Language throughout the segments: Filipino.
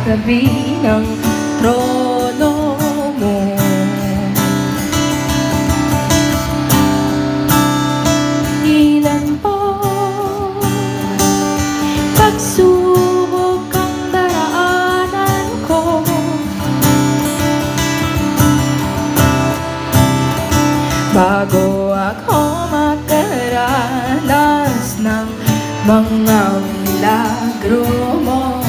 tabi ng trono mo. Ilan po pagsubok ang daraanan ko, bago ako makaranas ng mga milagro mo.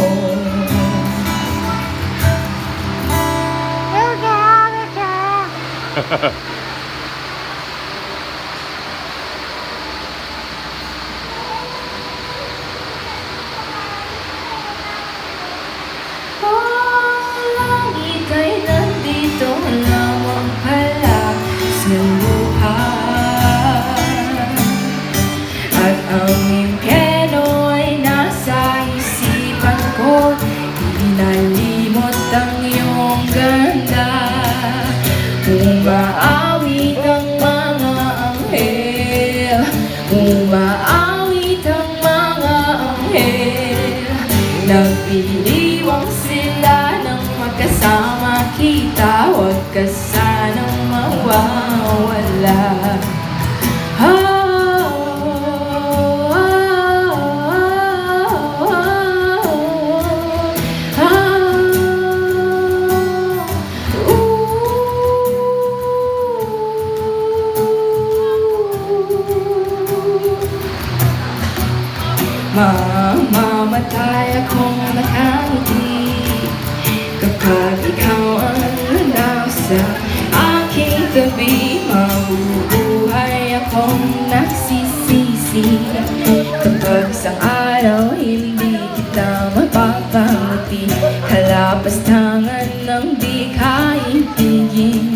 Langit ay nandito lamang pala sa luha, at ang impyerno ay nasa isipan ko. Inalimot ang iyong ganda, umaawit ang mga anghel, umaawit ang mga anghel. Nagpiliwang sila ng magkasama kita, huwag ka sanang mawawala. Mamamatay akong nakangiti kapag ikaw ang nasa aking tabi. Mabubuhay akong nagsisisi kapag isang araw hindi kita mapapangiti. Kalapastangan ng di kaibigin,